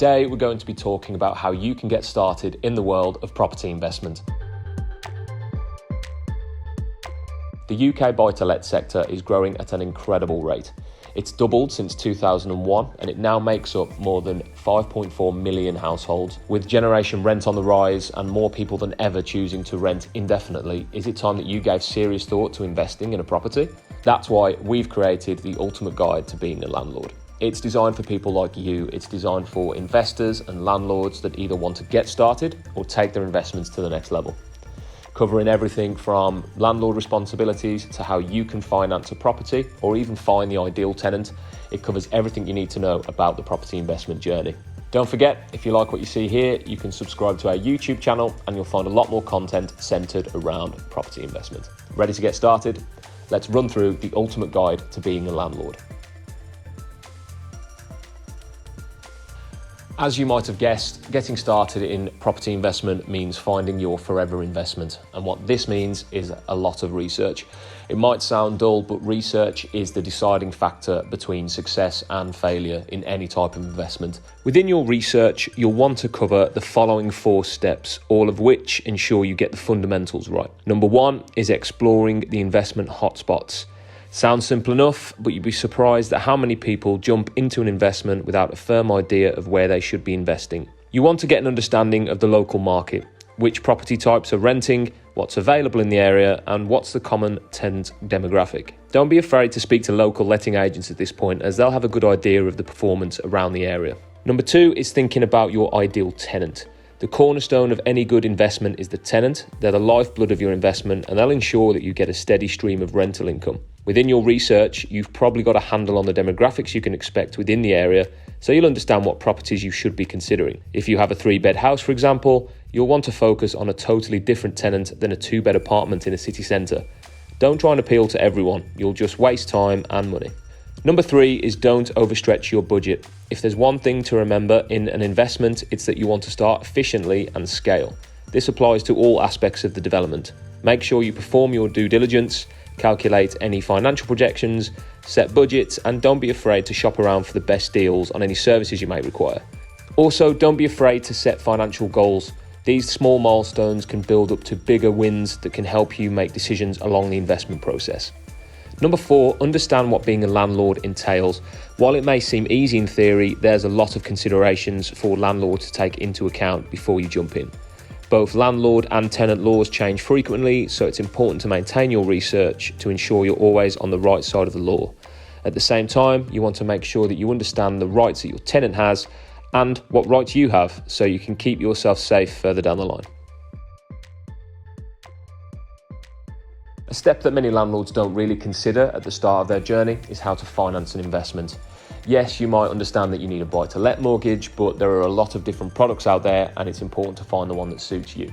Today, we're going to be talking about how you can get started in the world of property investment. The UK buy-to-let sector is growing at an incredible rate. It's doubled since 2001 and it now makes up more than 5.4 million households. With generation rent on the rise and more people than ever choosing to rent indefinitely, is it time that you gave serious thought to investing in a property? That's why we've created the ultimate guide to being a landlord. It's designed for people like you. It's designed for investors and landlords that either want to get started or take their investments to the next level. Covering everything from landlord responsibilities to how you can finance a property or even find the ideal tenant. It covers everything you need to know about the property investment journey. Don't forget, if you like what you see here, you can subscribe to our YouTube channel and you'll find a lot more content centered around property investment. Ready to get started? Let's run through the ultimate guide to being a landlord. As you might have guessed, getting started in property investment means finding your forever investment. And what this means is a lot of research. It might sound dull, but research is the deciding factor between success and failure in any type of investment. Within your research, you'll want to cover the following 4 steps, all of which ensure you get the fundamentals right. Number 1 is exploring the investment hotspots. Sounds simple enough, but you'd be surprised at how many people jump into an investment without a firm idea of where they should be investing. You want to get an understanding of the local market, which property types are renting, what's available in the area, and what's the common tenant demographic. Don't be afraid to speak to local letting agents at this point, as they'll have a good idea of the performance around the area. Number 2 is thinking about your ideal tenant. The cornerstone of any good investment is the tenant. They're the lifeblood of your investment and they'll ensure that you get a steady stream of rental income. Within your research, you've probably got a handle on the demographics you can expect within the area, so you'll understand what properties you should be considering. If you have a 3-bed house, for example, you'll want to focus on a totally different tenant than a 2-bed apartment in a city centre. Don't try and appeal to everyone, you'll just waste time and money. Number 3 is don't overstretch your budget. If there's one thing to remember in an investment, it's that you want to start efficiently and scale. This applies to all aspects of the development. Make sure you perform your due diligence, calculate any financial projections, set budgets, and don't be afraid to shop around for the best deals on any services you may require. Also, don't be afraid to set financial goals. These small milestones can build up to bigger wins that can help you make decisions along the investment process. Number 4, understand what being a landlord entails. While it may seem easy in theory, there's a lot of considerations for landlords to take into account before you jump in. Both landlord and tenant laws change frequently, so it's important to maintain your research to ensure you're always on the right side of the law. At the same time, you want to make sure that you understand the rights that your tenant has and what rights you have, so you can keep yourself safe further down the line. A step that many landlords don't really consider at the start of their journey is how to finance an investment. Yes, you might understand that you need a buy-to-let mortgage, but there are a lot of different products out there and it's important to find the one that suits you.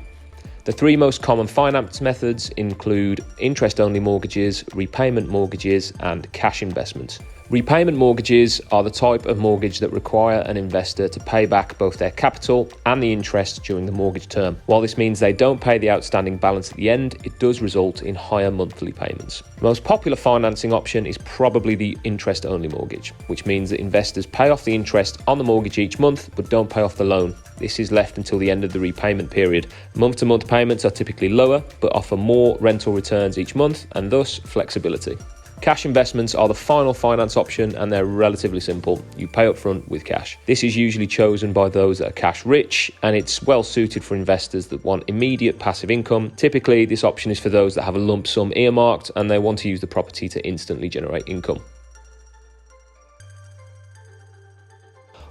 The 3 most common finance methods include interest-only mortgages, repayment mortgages, and cash investments. Repayment mortgages are the type of mortgage that require an investor to pay back both their capital and the interest during the mortgage term. While this means they don't pay the outstanding balance at the end, it does result in higher monthly payments. The most popular financing option is probably the interest-only mortgage, which means that investors pay off the interest on the mortgage each month but don't pay off the loan. This is left until the end of the repayment period. Month-to-month payments are typically lower but offer more rental returns each month and thus flexibility. Cash investments are the final finance option and they're relatively simple. You pay up front with cash. This is usually chosen by those that are cash rich and it's well suited for investors that want immediate passive income. Typically, this option is for those that have a lump sum earmarked and they want to use the property to instantly generate income.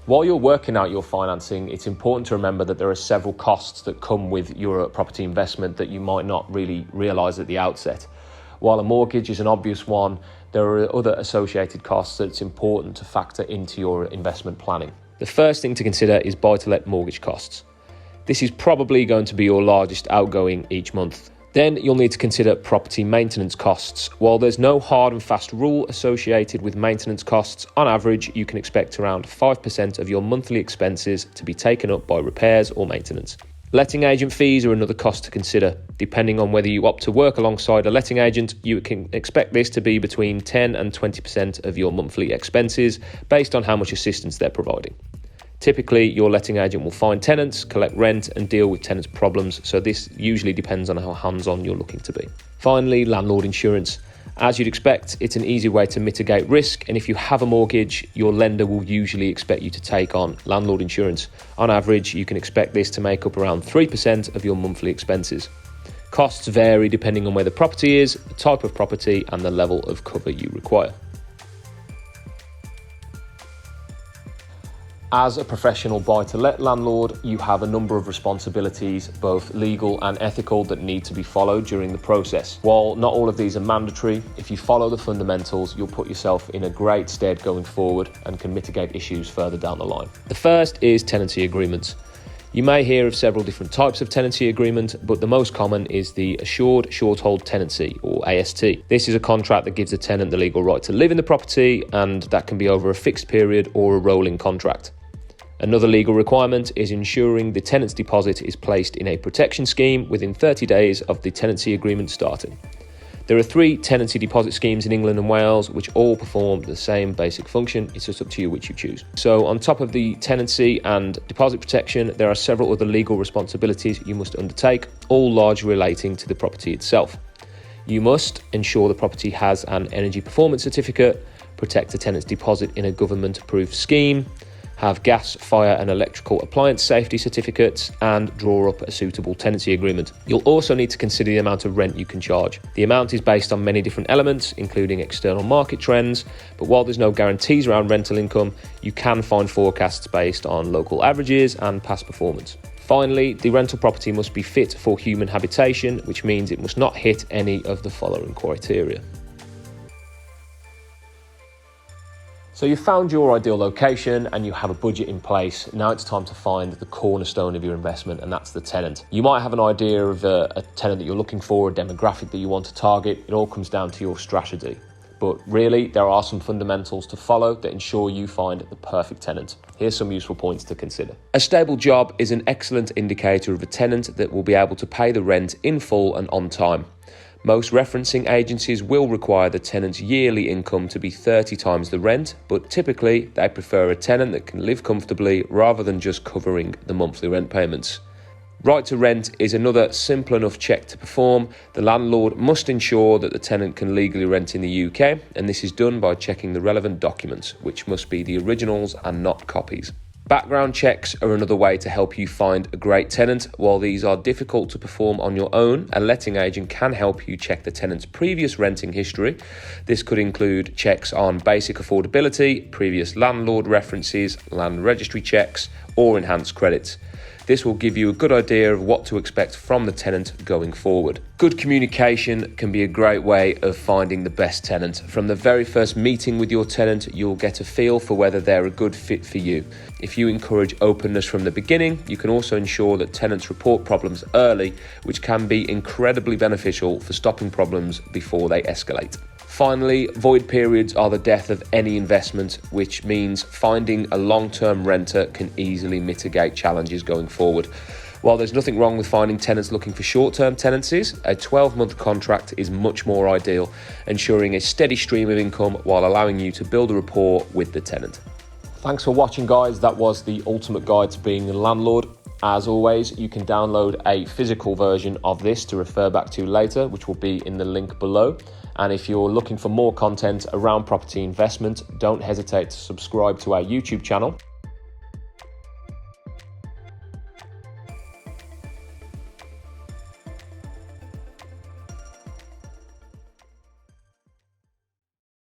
While you're working out your financing, it's important to remember that there are several costs that come with your property investment that you might not really realise at the outset. While a mortgage is an obvious one, there are other associated costs that it's important to factor into your investment planning. The first thing to consider is buy-to-let mortgage costs. This is probably going to be your largest outgoing each month. Then you'll need to consider property maintenance costs. While there's no hard and fast rule associated with maintenance costs, on average you can expect around 5% of your monthly expenses to be taken up by repairs or maintenance. Letting agent fees are another cost to consider. Depending on whether you opt to work alongside a letting agent, you can expect this to be between 10 and 20% of your monthly expenses based on how much assistance they're providing. Typically, your letting agent will find tenants, collect rent, and deal with tenants' problems, so this usually depends on how hands-on you're looking to be. Finally, landlord insurance. As you'd expect, it's an easy way to mitigate risk, and if you have a mortgage, your lender will usually expect you to take on landlord insurance. On average, you can expect this to make up around 3% of your monthly expenses. Costs vary depending on where the property is, the type of property, and the level of cover you require. As a professional buy-to-let landlord, you have a number of responsibilities, both legal and ethical, that need to be followed during the process. While not all of these are mandatory, if you follow the fundamentals, you'll put yourself in a great stead going forward and can mitigate issues further down the line. The first is tenancy agreements. You may hear of several different types of tenancy agreement, but the most common is the Assured Short Hold Tenancy, or AST. This is a contract that gives the tenant the legal right to live in the property, and that can be over a fixed period or a rolling contract. Another legal requirement is ensuring the tenant's deposit is placed in a protection scheme within 30 days of the tenancy agreement starting. There are 3 tenancy deposit schemes in England and Wales which all perform the same basic function. It's just up to you which you choose. So on top of the tenancy and deposit protection, there are several other legal responsibilities you must undertake, all largely relating to the property itself. You must ensure the property has an energy performance certificate, protect the tenant's deposit in a government-approved scheme, have gas, fire and electrical appliance safety certificates, and draw up a suitable tenancy agreement. You'll also need to consider the amount of rent you can charge. The amount is based on many different elements, including external market trends, but while there's no guarantees around rental income, you can find forecasts based on local averages and past performance. Finally, the rental property must be fit for human habitation, which means it must not hit any of the following criteria. So you've found your ideal location and you have a budget in place. Now it's time to find the cornerstone of your investment, and that's the tenant. You might have an idea of a tenant that you're looking for, a demographic that you want to target. It all comes down to your strategy. But really, there are some fundamentals to follow that ensure you find the perfect tenant. Here's some useful points to consider. A stable job is an excellent indicator of a tenant that will be able to pay the rent in full and on time. Most referencing agencies will require the tenant's yearly income to be 30 times the rent, but typically they prefer a tenant that can live comfortably rather than just covering the monthly rent payments. Right to rent is another simple enough check to perform. The landlord must ensure that the tenant can legally rent in the UK, and this is done by checking the relevant documents, which must be the originals and not copies. Background checks are another way to help you find a great tenant. While these are difficult to perform on your own, a letting agent can help you check the tenant's previous renting history. This could include checks on basic affordability, previous landlord references, land registry checks, or enhanced credits. This will give you a good idea of what to expect from the tenant going forward. Good communication can be a great way of finding the best tenant. From the very first meeting with your tenant, you'll get a feel for whether they're a good fit for you. If you encourage openness from the beginning, you can also ensure that tenants report problems early, which can be incredibly beneficial for stopping problems before they escalate. Finally, void periods are the death of any investment, which means finding a long-term renter can easily mitigate challenges going forward. While there's nothing wrong with finding tenants looking for short-term tenancies, a 12-month contract is much more ideal, ensuring a steady stream of income while allowing you to build a rapport with the tenant. Thanks for watching, guys. That was the ultimate guide to being a landlord. As always, you can download a physical version of this to refer back to later, which will be in the link below. And if you're looking for more content around property investment, don't hesitate to subscribe to our YouTube channel.